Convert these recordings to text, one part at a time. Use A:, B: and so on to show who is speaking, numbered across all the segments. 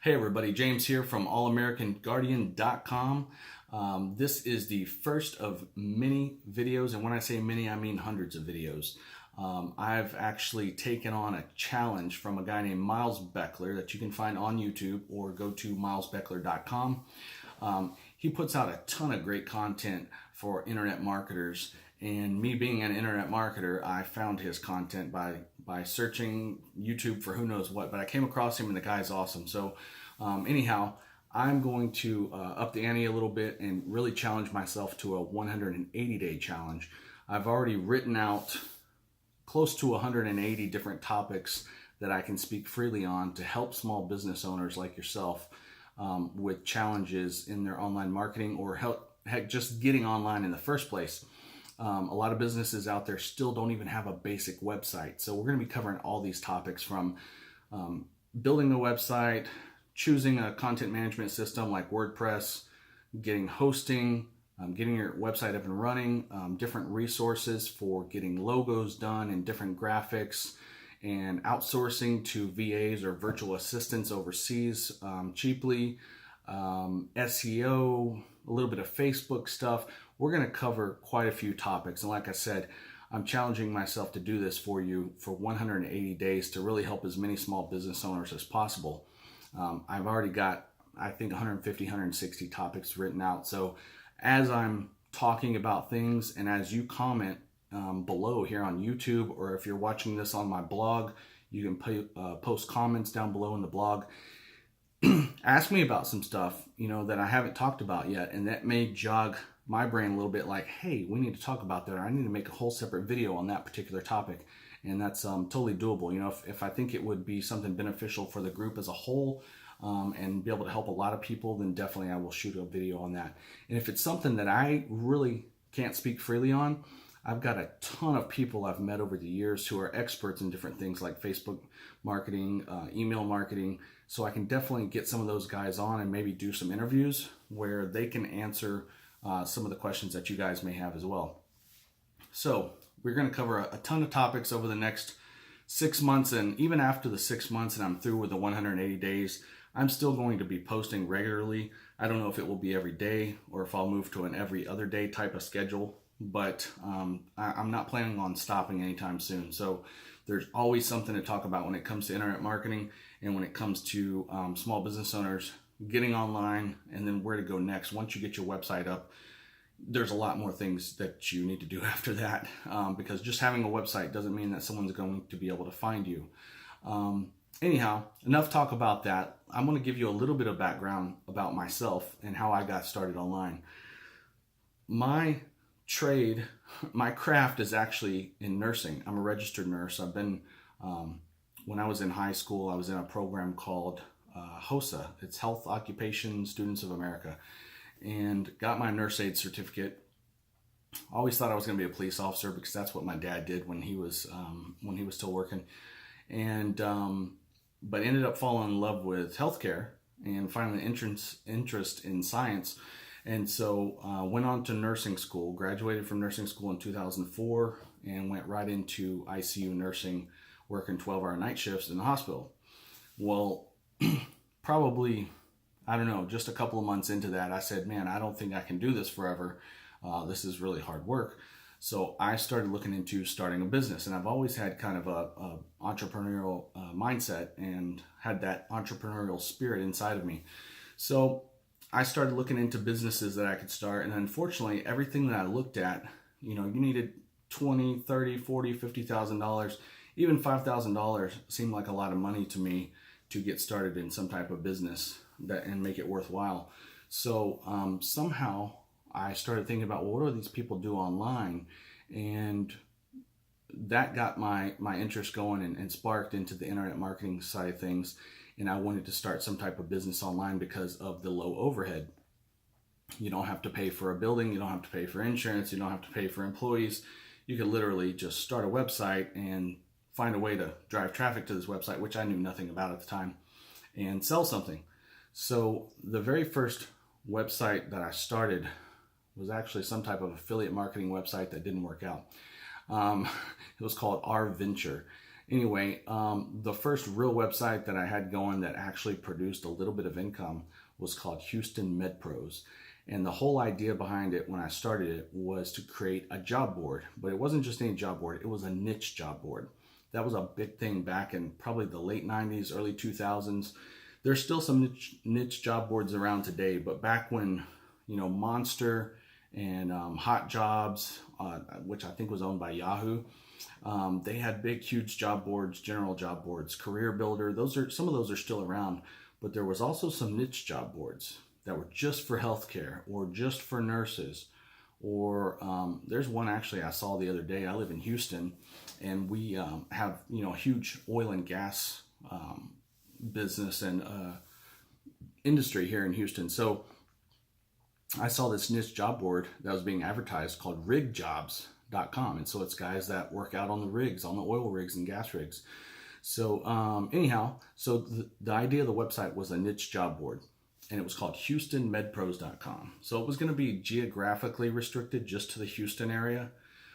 A: Hey everybody, James here from allamericanguardian.com. This is the first of many videos, and when I say many, I mean hundreds of videos. I've actually taken on a challenge from a guy named Miles Beckler that you can find on YouTube or go to milesbeckler.com. He puts out a ton of great content for internet marketers, and me being an internet marketer, I found his content by searching YouTube for who knows what, but I came across him and the guy's awesome. So anyhow, I'm going to up the ante a little bit and really challenge myself to a 180-day challenge. I've already written out close to 180 different topics that I can speak freely on to help small business owners like yourself with challenges in their online marketing or heck, just getting online in the first place. A lot of businesses out there still don't even have a basic website. So we're going to be covering all these topics from building a website, choosing a content management system like WordPress, getting hosting, getting your website up and running, different resources for getting logos done and different graphics, and outsourcing to VAs or virtual assistants overseas cheaply, SEO, a little bit of Facebook stuff. We're going to cover quite a few topics. And like I said, I'm challenging myself to do this for you for 180 days to really help as many small business owners as possible. I've already got, I think, 150, 160 topics written out. So as I'm talking about things and as you comment below here on YouTube, or if you're watching this on my blog, you can post comments down below in the blog. Ask me about some stuff, that I haven't talked about yet, and that may jog my brain a little bit like, hey, we need to talk about that, or I need to make a whole separate video on that particular topic. And that's totally doable. If I think it would be something beneficial for the group as a whole and be able to help a lot of people, then definitely I will shoot a video on that. And if it's something that I really can't speak freely on, I've got a ton of people I've met over the years who are experts in different things like Facebook marketing, email marketing. So I can definitely get some of those guys on and maybe do some interviews where they can answer some of the questions that you guys may have as well. So we're going to cover a ton of topics over the next 6 months, and even after the 6 months and I'm through with the 180 days, I'm still going to be posting regularly. I don't know if it will be every day or if I'll move to an every other day type of schedule, but I'm not planning on stopping anytime soon. So there's always something to talk about when it comes to internet marketing and when it comes to small business owners getting online and then where to go next. Once you get your website up, there's a lot more things that you need to do after that because just having a website doesn't mean that someone's going to be able to find you. Anyhow, enough talk about that. I'm going to give you a little bit of background about myself and how I got started online. My trade, my craft is actually in nursing. I'm a registered nurse. I've been, when I was in high school, I was in a program called HOSA. It's Health Occupation Students of America, and got my nurse aid certificate. Always thought I was going to be a police officer because that's what my dad did when he was still working, and but ended up falling in love with healthcare and finding an interest in science. And so went on to nursing school, graduated from nursing school in 2004, and went right into ICU nursing, working 12-hour night shifts in the hospital. Well, probably, I don't know, just a couple of months into that, I said, man, I don't think I can do this forever. This is really hard work. So I started looking into starting a business, and I've always had kind of a entrepreneurial mindset and had that entrepreneurial spirit inside of me. So I started looking into businesses that I could start, and unfortunately, everything that I looked at, you needed $20, $30, $40, $50,000, even $5,000 seemed like a lot of money to me to get started in some type of business and make it worthwhile. So somehow I started thinking about, well, what do these people do online? And that got my interest going and sparked into the internet marketing side of things. And I wanted to start some type of business online because of the low overhead. You don't have to pay for a building. You don't have to pay for insurance. You don't have to pay for employees. You could literally just start a website and find a way to drive traffic to this website, which I knew nothing about at the time, and sell something. So the very first website that I started was actually some type of affiliate marketing website that didn't work out. It was called R Venture. Anyway, the first real website that I had going that actually produced a little bit of income was called Houston MedPros. And the whole idea behind it when I started it was to create a job board. But it wasn't just any job board, it was a niche job board. That was a big thing back in probably the late 90s, early 2000s. There's still some niche job boards around today, but back when, Monster and Hot Jobs, which I think was owned by Yahoo, they had big, huge job boards, general job boards, Career Builder. Some of those are still around, but there was also some niche job boards that were just for healthcare or just for nurses. Or there's one actually I saw the other day. I live in Houston, and we have a huge oil and gas business and industry here in Houston. So I saw this niche job board that was being advertised called rigjobs.com. And so it's guys that work out on the rigs, on the oil rigs and gas rigs. So anyhow, the idea of the website was a niche job board, and it was called HoustonMedPros.com. So it was going to be geographically restricted just to the Houston area,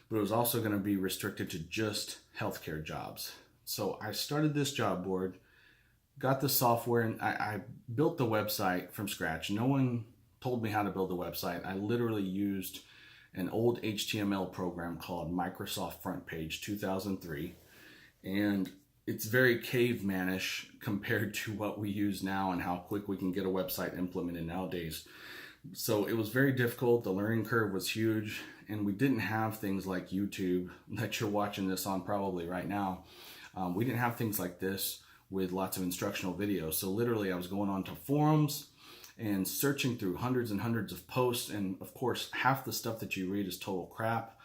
A: but it was also going to be restricted to just healthcare jobs. So I started this job board, got the software, and I built the website from scratch. No one told me how to build the website. I literally used an old HTML program called Microsoft FrontPage 2003, and it's very cavemanish compared to what we use now and how quick we can get a website implemented nowadays. So it was very difficult. The learning curve was huge, and we didn't have things like YouTube that you're watching this on probably right now. We didn't have things like this with lots of instructional videos. So literally I was going on to forums and searching through hundreds and hundreds of posts. And of course, half the stuff that you read is total crap,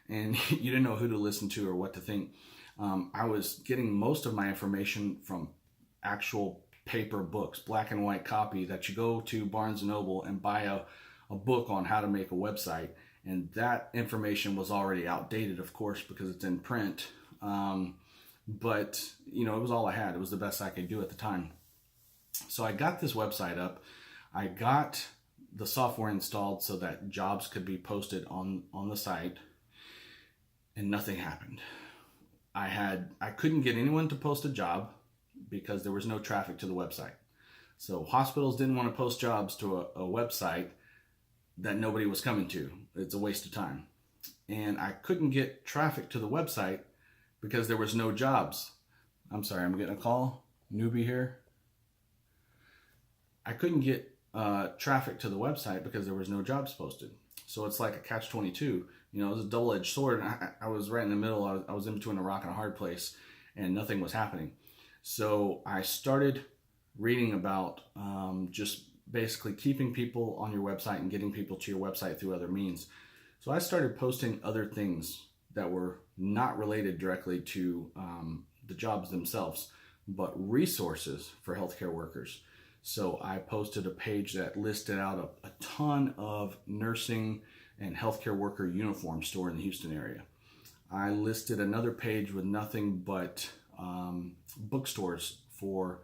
A: and you didn't know who to listen to or what to think. I was getting most of my information from actual paper books, black and white copy that you go to Barnes & Noble and buy a book on how to make a website. And that information was already outdated, of course, because it's in print. But it was all I had. It was the best I could do at the time. So I got this website up. I got the software installed so that jobs could be posted on the site, and nothing happened. I couldn't get anyone to post a job because there was no traffic to the website. So hospitals didn't want to post jobs to a website that nobody was coming to. It's a waste of time. And I couldn't get traffic to the website because there was no jobs. I'm sorry, I'm getting a call. Newbie here. I couldn't get traffic to the website because there was no jobs posted. So it's like a catch-22. It was a double-edged sword. I was right in the middle. I was in between a rock and a hard place, and nothing was happening. So I started reading about just basically keeping people on your website and getting people to your website through other means. So I started posting other things that were not related directly to the jobs themselves, but resources for healthcare workers. So I posted a page that listed out a ton of nursing and healthcare worker uniforms stored in the Houston area. I listed another page with nothing but bookstores for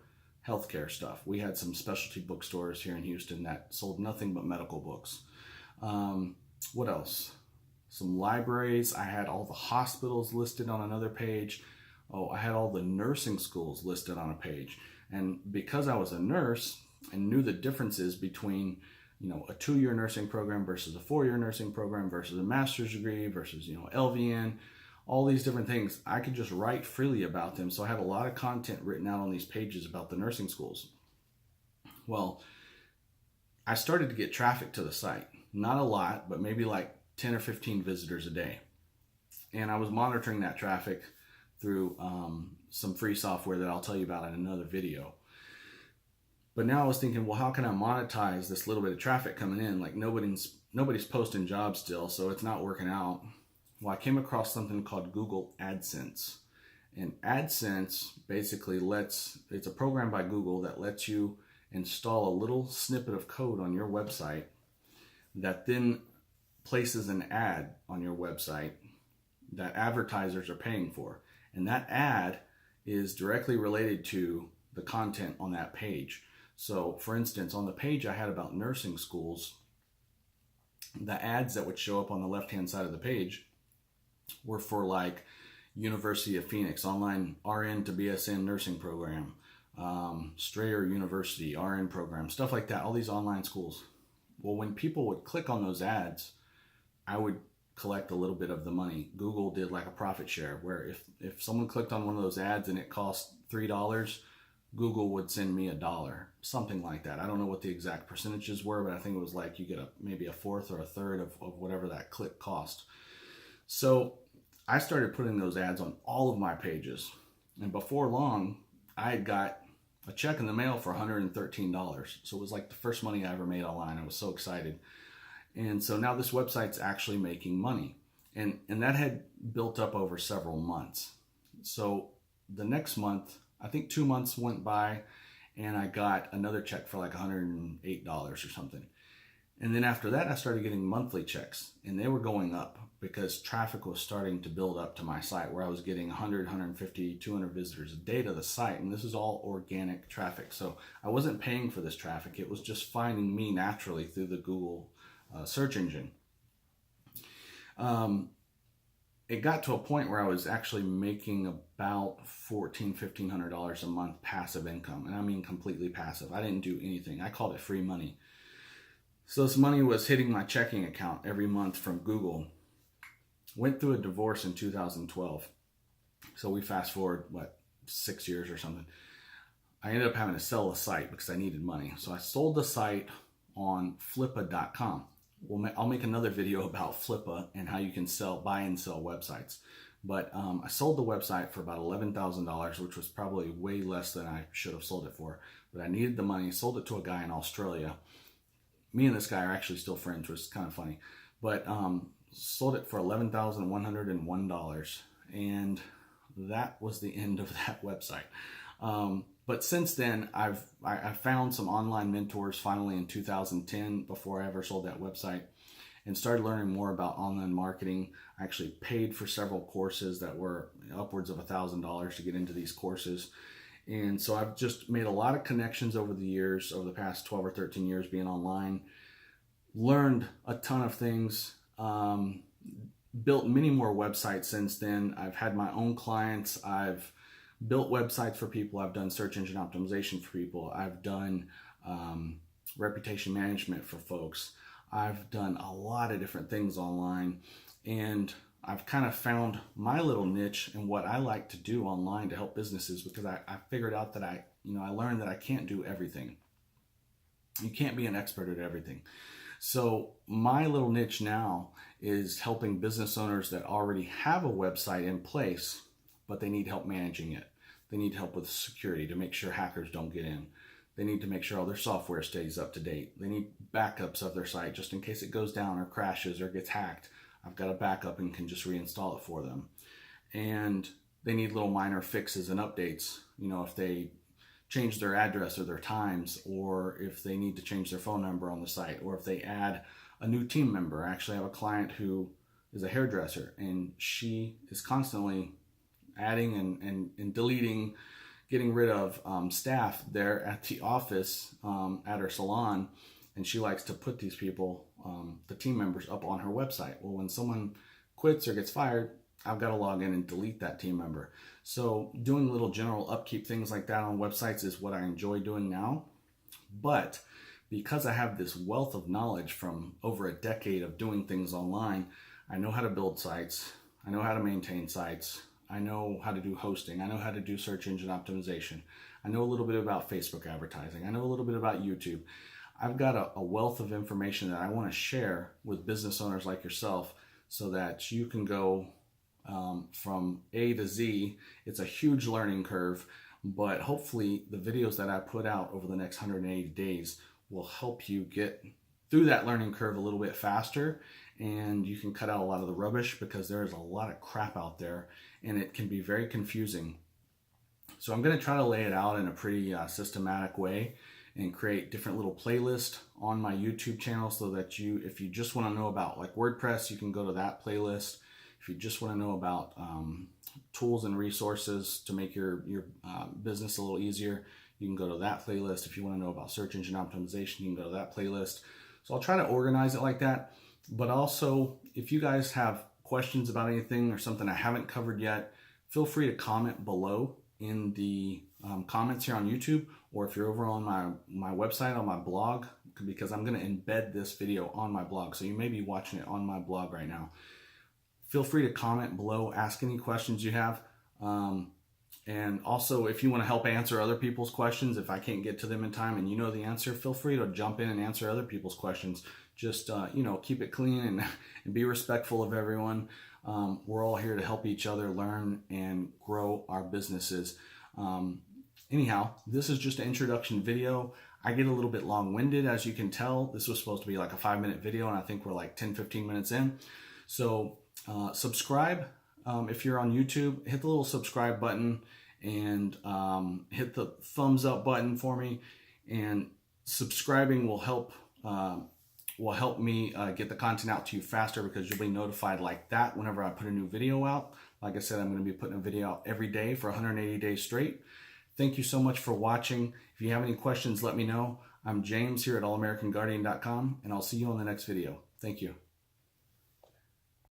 A: healthcare stuff. We had some specialty bookstores here in Houston that sold nothing but medical books. What else? Some libraries. I had all the hospitals listed on another page. Oh, I had all the nursing schools listed on a page. And because I was a nurse and knew the differences between, a 2-year nursing program versus a 4-year nursing program versus a master's degree versus, LVN, all these different things, I could just write freely about them. So I have a lot of content written out on these pages about the nursing schools. Well, I started to get traffic to the site. Not a lot, but maybe like 10 or 15 visitors a day. And I was monitoring that traffic through some free software that I'll tell you about in another video. But now I was thinking, well, how can I monetize this little bit of traffic coming in? Like nobody's posting jobs still, so it's not working out. Well, I came across something called Google AdSense. And AdSense basically it's a program by Google that lets you install a little snippet of code on your website that then places an ad on your website that advertisers are paying for. And that ad is directly related to the content on that page. So for instance, on the page I had about nursing schools, the ads that would show up on the left-hand side of the page were for like University of Phoenix online RN to BSN nursing program, Strayer University RN program, stuff like that, all these online schools. Well, when people would click on those ads, I would collect a little bit of the money. Google did like a profit share where if someone clicked on one of those ads and it cost $3, Google would send me $1, something like that. I don't know what the exact percentages were, but I think it was like you get maybe a fourth or a third of whatever that click cost. So I started putting those ads on all of my pages. And before long, I had got a check in the mail for $113. So it was like the first money I ever made online. I was so excited. And so now this website's actually making money. And that had built up over several months. So the next month, I think 2 months went by and I got another check for like $108 or something. And then after that, I started getting monthly checks and they were going up because traffic was starting to build up to my site where I was getting 100, 150, 200 visitors a day to the site. And this is all organic traffic. So I wasn't paying for this traffic. It was just finding me naturally through the Google search engine. It got to a point where I was actually making about $1,400-$1,500 a month passive income. And I mean completely passive. I didn't do anything. I called it free money. So this money was hitting my checking account every month from Google. Went through a divorce in 2012. So we fast forward, 6 years or something. I ended up having to sell the site because I needed money. So I sold the site on Flippa.com. I'll make another video about Flippa and how you can buy and sell websites. But I sold the website for about $11,000, which was probably way less than I should have sold it for. But I needed the money, sold it to a guy in Australia. Me and this guy are actually still friends, which is kind of funny. But sold it for $11,101. And that was the end of that website. But since then, I found some online mentors finally in 2010 before I ever sold that website and started learning more about online marketing. I actually paid for several courses that were upwards of $1,000 to get into these courses. And so I've just made a lot of connections over the years, over the past 12 or 13 years being online, learned a ton of things, built many more websites since then. I've had my own clients. I've built websites for people. I've done search engine optimization for people. I've done reputation management for folks. I've done a lot of different things online, and I've kind of found my little niche and what I like to do online to help businesses because I figured out that I learned that I can't do everything. You can't be an expert at everything. So my little niche now is helping business owners that already have a website in place, but they need help managing it. They need help with security to make sure hackers don't get in. They need to make sure all their software stays up to date. They need backups of their site just in case it goes down or crashes or gets hacked. I've got a backup and can just reinstall it for them. And they need little minor fixes and updates. If they change their address or their times, or if they need to change their phone number on the site, or if they add a new team member. I actually have a client who is a hairdresser and she is constantly adding and deleting, getting rid of staff there at the office at her salon. And she likes to put these people, the team members, up on her website. Well, when someone quits or gets fired, I've got to log in and delete that team member. So doing little general upkeep things like that on websites is what I enjoy doing now. But because I have this wealth of knowledge from over a decade of doing things online, I know how to build sites. I know how to maintain sites. I know how to do hosting. I know how to do search engine optimization. I know a little bit about Facebook advertising. I know a little bit about YouTube. I've got a wealth of information that I want to share with business owners like yourself so that you can go from A to Z. It's a huge learning curve, but hopefully the videos that I put out over the next 180 days will help you get through that learning curve a little bit faster, and you can cut out a lot of the rubbish because there is a lot of crap out there and it can be very confusing. So I'm going to try to lay it out in a pretty systematic way and create different little playlists on my YouTube channel so that if you just want to know about like WordPress, you can go to that playlist. If you just want to know about tools and resources to make your business a little easier, you can go to that playlist. If you want to know about search engine optimization, you can go to that playlist. So I'll try to organize it like that. But also, if you guys have questions about anything or something I haven't covered yet, feel free to comment below in the comments here on YouTube, or if you're over on my website, on my blog, because I'm going to embed this video on my blog. So you may be watching it on my blog right now. Feel free to comment below, ask any questions you have. And also, if you want to help answer other people's questions, if I can't get to them in time and you know the answer, feel free to jump in and answer other people's questions. Just, keep it clean and be respectful of everyone. We're all here to help each other learn and grow our businesses. Anyhow, this is just an introduction video. I get a little bit long-winded, as you can tell. This was supposed to be like a 5-minute video, and I think we're like 10-15 minutes in. So subscribe. If you're on YouTube, hit the little subscribe button and hit the thumbs up button for me. And subscribing will help me get the content out to you faster, because you'll be notified like that whenever I put a new video out. Like I said, I'm going to be putting a video out every day for 180 days straight. Thank you so much for watching. If you have any questions, let me know. I'm James here at allamericanguardian.com, and I'll see you on the next video. Thank you.